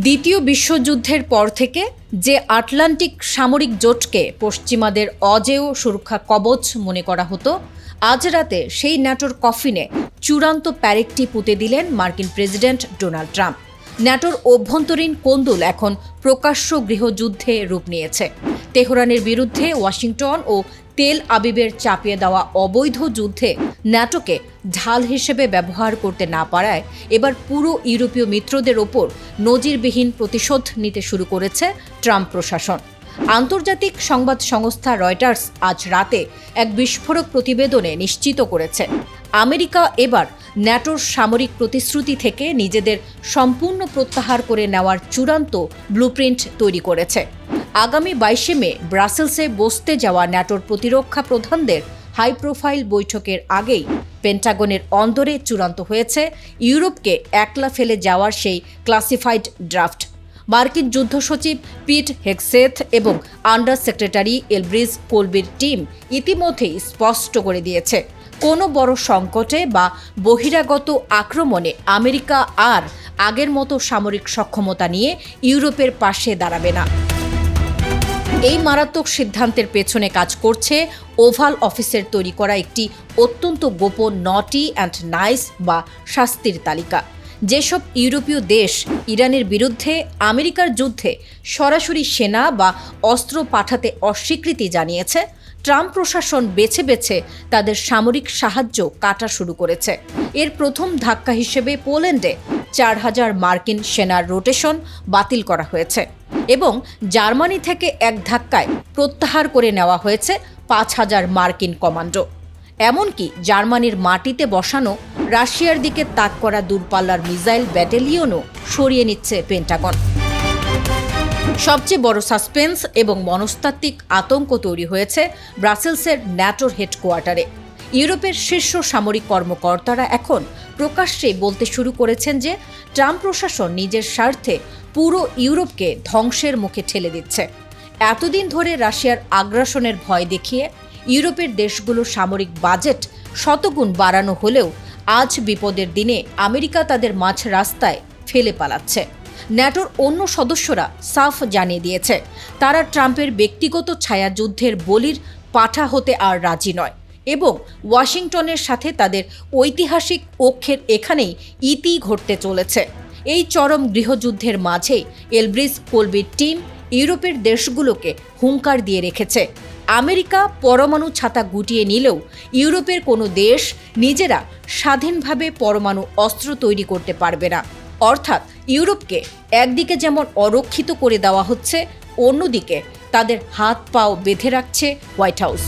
দ্বিতীয় বিশ্বযুদ্ধের পর থেকে যে আটলান্টিক সামরিক জোটকে পশ্চিমাদের অজেয় সুরক্ষা কবচ মনে করা হতো, আজ রাতে সেই ন্যাটোর কফিনে চূড়ান্ত প্যারেকটি পুঁতে দিলেন মার্কিন প্রেসিডেন্ট ডোনাল্ড ট্রাম্প। ন্যাটোর অভ্যন্তরীণ কোন্দল এখন প্রকাশ্য গৃহযুদ্ধে রূপ নিয়েছে। তেহরানের বিরুদ্ধে ওয়াশিংটন ও তেল আবিবের চাপিয়ে দেওয়া অবৈধ যুদ্ধে ন্যাটোকে ঢাল হিসেবে ব্যবহার করতে না পারায় এবার পুরো ইউরোপীয় মিত্রদের ওপর নজিরবিহীন প্রতিশোধ নিতে শুরু করেছে ট্রাম্প প্রশাসন। আন্তর্জাতিক সংবাদ সংস্থা রয়টার্স আজ রাতে এক বিস্ফোরক প্রতিবেদনে নিশ্চিত করেছে, আমেরিকা এবার ন্যাটোর সামরিক প্রতিশ্রুতি থেকে নিজেদের সম্পূর্ণ প্রত্যাহার করে নেওয়ার চূড়ান্ত ব্লুপ্রিন্ট তৈরি করেছে। আগামী 22 মে ব্রাসেলসে বসতে যাওয়া ন্যাটোর প্রতিরক্ষা প্রধানদের হাই প্রোফাইল বৈঠকের আগেই পেন্টাগনের অন্দরে চূড়ান্ত হয়েছে ইউরোপকে একলা ফেলে যাওয়ার সেই ক্লাসিফাইড ড্রাফট। মার্কিন যুদ্ধ সচিব পিট হেগসেথ এবং আন্ডার সেক্রেটারি এলব্রিজ কোলবির টিম ইতিমধ্যেই স্পষ্ট করে দিয়েছে, কোনো বড় সংকটে বা বহিরাগত আক্রমণে আমেরিকা আর আগের মতো সামরিক সক্ষমতা নিয়ে ইউরোপের পাশে দাঁড়াবে না। এই মারাত্মক সিদ্ধান্তের পেছনে কাজ করছে ওভাল অফিসের তৈরি করা একটি অত্যন্ত গোপন নটি অ্যান্ড নাইস বা শাস্তির তালিকা। যেসব ইউরোপীয় দেশ ইরানের বিরুদ্ধে আমেরিকার যুদ্ধে সরাসরি সেনা বা অস্ত্র পাঠাতে অস্বীকৃতি জানিয়েছে, ট্রাম্প প্রশাসন বেছে বেছে তাদের সামরিক সাহায্য কাটা শুরু করেছে। এর প্রথম ধাক্কা হিসেবে পোল্যান্ডে 4000 মার্কিন সেনার রোটেশন বাতিল করা হয়েছে এবং জার্মানি থেকে এক ধাক্কায় প্রত্যাহার করে নেওয়া হয়েছে 5000 মার্কিন কমান্ডো। এমনকি জার্মানির মাটিতে বসানো রাশিয়ার দিকে তাক করা দূরপাল্লার মিসাইল ব্যাটালিয়নও সরিয়ে নিচ্ছে পেন্টাগন। সবচেয়ে বড় সাসপেন্স এবং মনস্তাত্ত্বিক আতঙ্ক তৈরি হয়েছে ব্রাসেলসের ন্যাটোর হেডকোয়ার্টারে। ইউরোপের শীর্ষ সামরিক কর্মকর্তারা এখন প্রকাশ্যে বলতে শুরু করেছেন যে ট্রাম্প প্রশাসন নিজের স্বার্থে পুরো ইউরোপকে ধ্বংসের মুখে ঠেলে দিচ্ছে। এতদিন ধরে রাশিয়ার আগ্রাসনের ভয় দেখিয়ে ইউরোপের দেশগুলোর সামরিক বাজেট শতগুণ বাড়ানো হলেও আজ বিপদের দিনে আমেরিকা তাদের মাঝ রাস্তায় ফেলে পালাচ্ছে। ন্যাটোর অন্য সদস্যরা সাফ জানিয়ে দিয়েছে, তারা ট্রাম্পের ব্যক্তিগত ছায়াযুদ্ধের বলির পাঠা হতে আর রাজি নয় এবং ওয়াশিংটনের সাথে তাদের ঐতিহাসিক ঐক্যের এখানেই ইতি ঘটতে চলেছে। এই চরম গৃহযুদ্ধের মাঝেই এলব্রিজ কোলবির টিম ইউরোপের দেশগুলোকে হুঙ্কার দিয়ে রেখেছে, আমেরিকা পরমাণু ছাতা গুটিয়ে নিলেও ইউরোপের কোনো দেশ নিজেরা স্বাধীনভাবে পরমাণু অস্ত্র তৈরি করতে পারবে না। অর্থাৎ ইউরোপকে একদিকে যেমন অরক্ষিত করে দেওয়া হচ্ছে, অন্যদিকে তাদের হাত পাও বেঁধে রাখছে হোয়াইট হাউস।